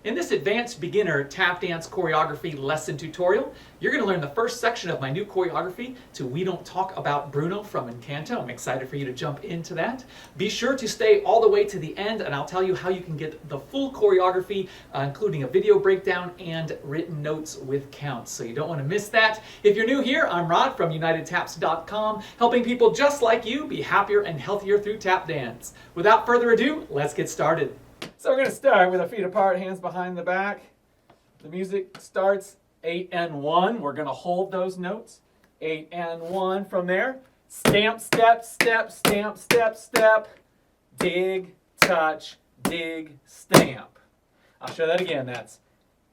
In this advanced beginner tap dance choreography lesson tutorial, you're going to learn the first section of my new choreography to We Don't Talk About Bruno from Encanto. I'm excited for you to jump into that. Be sure to stay all the way to the end and I'll tell you how you can get the full choreography, including a video breakdown and written notes with counts. So you don't want to miss that. If you're new here, I'm Rod from UnitedTaps.com, helping people just like you be happier and healthier through tap dance. Without further ado, let's get started. So we're going to start with our feet apart, hands behind the back. The music starts 8 and 1. We're going to hold those notes. 8 and 1 from there. Stamp, step, step, stamp, step, step. Dig, touch, dig, stamp. I'll show that again. That's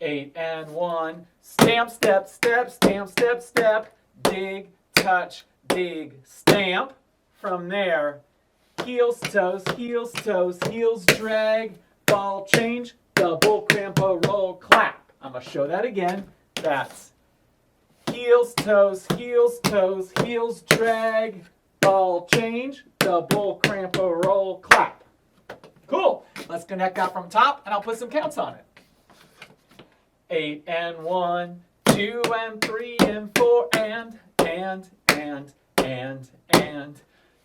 8 and 1. Stamp, step, step, stamp, step, step. Dig, touch, dig, stamp. From there, heels, toes, heels, drag. Ball change, double crampo, roll, clap. I'm going to show that again. That's heels, toes, heels, drag, ball change, double crampo, roll, clap. Cool. Let's connect that from top and I'll put some counts on it. 8 and 1, 2 and 3 and 4 and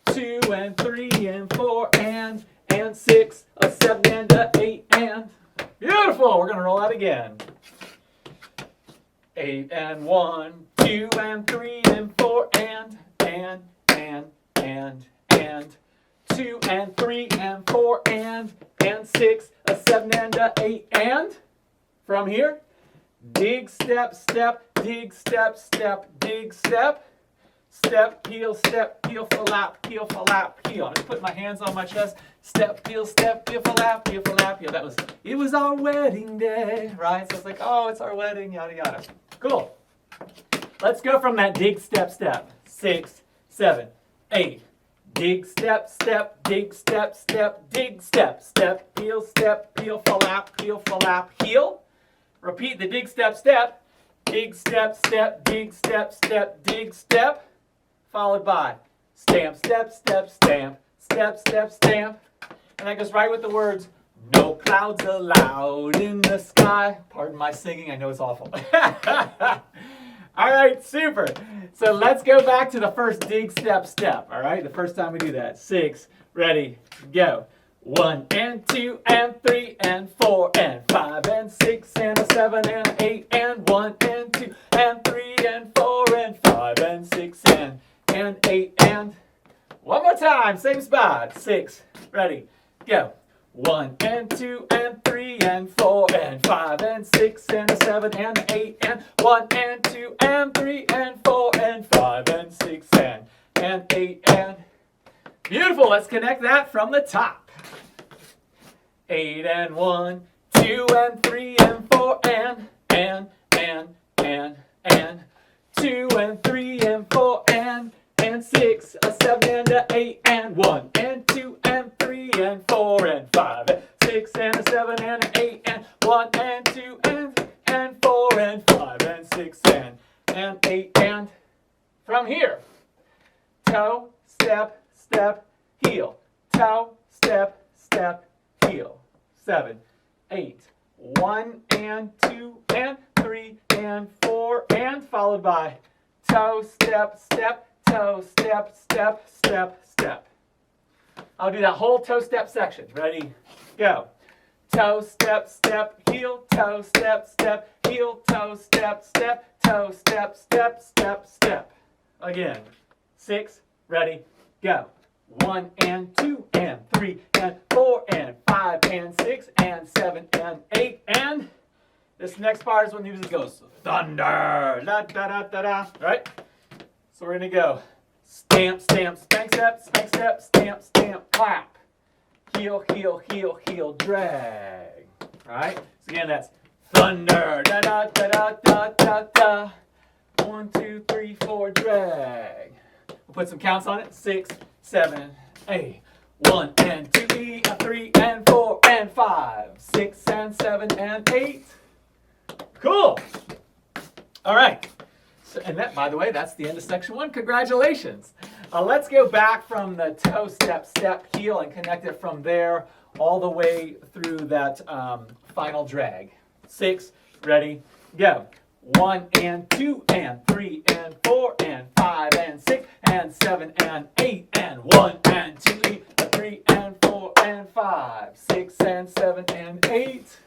2 and 3 and 4 and 6, a 7 and a 8 and. Beautiful. We're going to roll that again. 8 and 1, 2 and 3 and 4 and 2 and 3 and 4 and 6, a 7 and a 8 and. From here, dig, step, step, dig, step, step, dig, step. Step, heel, flap, heel. I'm just putting my hands on my chest. Step, heel, flap, heel. Yeah, it was our wedding day, right? So it's like, oh, it's our wedding, yada, yada. Cool. Let's go from that dig, step, step. 6, 7, 8. Dig, step, step, dig, step, step, dig, step, step, heel, flap, heel. Repeat the dig, step, step. Dig, step, step, dig, step, step, dig, step. Followed by stamp, step, step, stamp, step, step, stamp. And that goes right with the words, no clouds allowed in the sky. Pardon my singing, I know it's awful. All right, super. So let's go back to the first dig, step, step. All right, the first time we do that. 6, ready, go. 1 and 2 and 3 and 4 and 5 and 6 and a 7 and 8 and 1 and 2 and 3 and 4 and 5 and 6 and 8 and. One more time, same spot. 6, ready, go. 1 and 2 and 3 and 4 and 5 and 6 and a 7 and 8 and 1 and 2 and 3 and 4 and 5 and 6 and 8 and. Beautiful, let's connect that from the top. 8 and 1, 2 and 3 and 4 and 2 and 3 and 4 and 6, a 7 and a 8 and 1 and 2 and 3 and 4 and 5 and 6 and a 7 and a 8 and 1 and 2 and 4 and 5 and 6 and 8 and. From here, toe, step, step, heel, toe, step, step, heel. 7, 8, 1 and 2 and 3 and 4 and followed by toe, step, step, toe, step, step, step, step. I'll do that whole toe step section. Ready? Go. Toe, step, step, heel, toe, step, step, heel, toe, step, step, toe, step, step, step, step. Again. 6, ready, go. 1 and 2 and 3 and 4 and 5 and 6 and 7 and 8 and. This next part is when the music goes thunder, da da da da da. Right? So we're gonna go stamp, stamp, spank, step, stamp, stamp, clap. Heel, drag. Right? So again, that's thunder, da da da da da da da. 1, 2, 3, 4, drag. We'll put some counts on it. 6, 7, 8. 1 and 2, 3 and 4 and 5, 6 and 7 and 8. Cool. All right. So, and that, by the way, that's the end of section 1. Congratulations. Let's go back from the toe, step, step, heel, and connect it from there all the way through that final drag. 6, ready, go. 1 and 2 and 3 and 4 and 5 and 6 and 7 and 8 and 1 and 2 and 3 and 4 and 5, 6 and 7 and 8.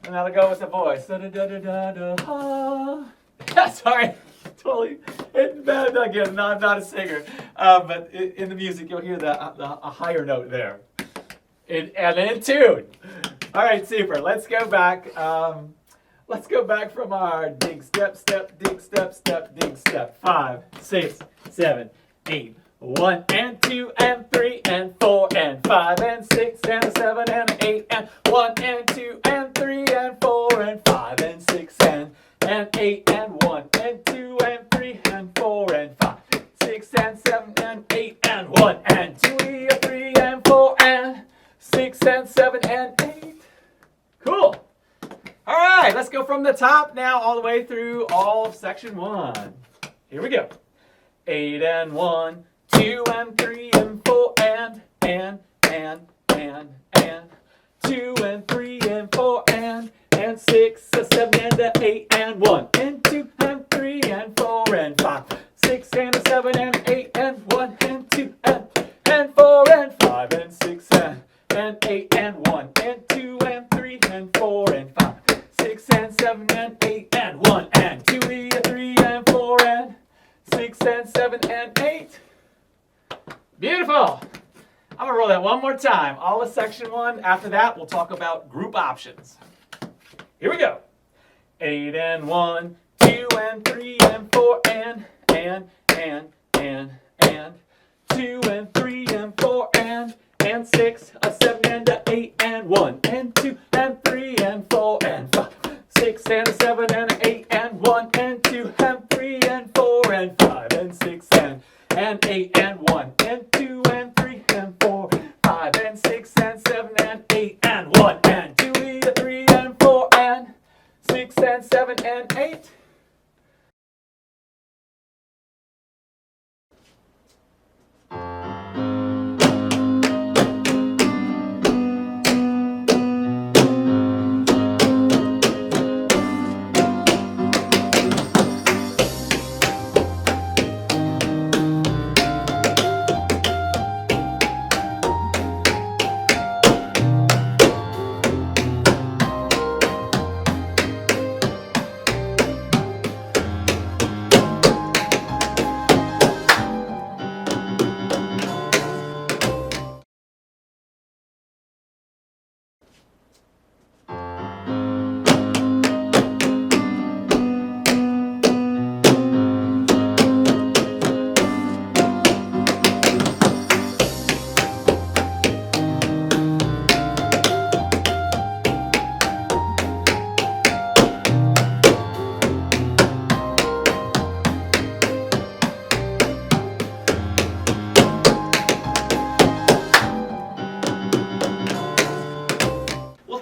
And that'll go with the voice. Da, da, da, da, da, da, ha. Sorry, totally. Again, not a singer, but in the music you'll hear a higher note there. And in tune. All right, super. Let's go back. Let's go back from our dig, step, step, dig, step, step, dig, step. 5, 6, 7, 8. 1 and 2 and 3 and 4 and 5 and 6 and 7 and 8 and 1 and 2 and 3 and 4 and 5 and 6 and 8 and 1 and 2 and 3 and 4 and 5, 6 and 7 and 8 and 1 and 2 and 3 and 4 and 6 and 7 and 8. Cool. All right, let's go from the top now all the way through all of section 1. Here we go. 8 and 1, 2 and 3 and 4 and 2 and 3 and 4 and 6 and 7 and 8 and 1 and 2 and 3 and 4 and 5, 6 and 7 and 8 and 1 and 2 and 4 and 5 and 6 and 8 and 1 and 2 and 3 and 4 and 5, 6 and 7 and 8 and 1 and 2 and 3 and 4 and 6 and 7 and 8. Beautiful. I'm going to roll that one more time. All of section 1. After that, we'll talk about group options. Here we go. 8 and 1, 2 and 3 and 4 and 2 and 3 and 4 and 6, a 7 and a 8 and 1 and 2 and 3 and 4 and 5, 6 and a 7 and a 8 and 1 and 2 and 3 and 4 and 5 and 6 and 8 and 1 and 2 and 3 and 4, 5 and 6 and 7 and 8 and 1 and 2 and 3 and 4 and 6 and 7 and 8.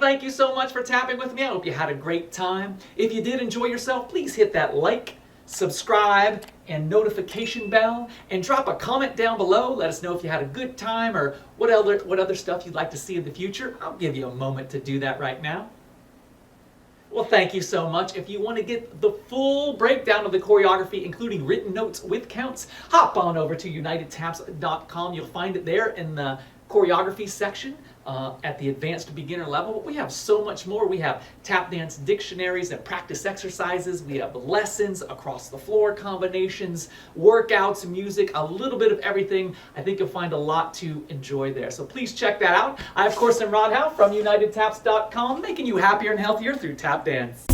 Thank you so much for tapping with me. I hope you had a great time. If you did enjoy yourself, please hit that like, subscribe, and notification bell, and drop a comment down below. Let us know if you had a good time or what other stuff you'd like to see in the future. I'll give you a moment to do that right now. Well, thank you so much. If you want to get the full breakdown of the choreography, including written notes with counts, hop on over to unitedtaps.com. You'll find it there in the choreography section at the advanced beginner level. But we have so much more. We have tap dance dictionaries and practice exercises. We have lessons, across the floor combinations, workouts, music, a little bit of everything. I think you'll find a lot to enjoy there. So please check that out. I, of course, am Rod Howe from unitedtaps.com, making you happier and healthier through tap dance.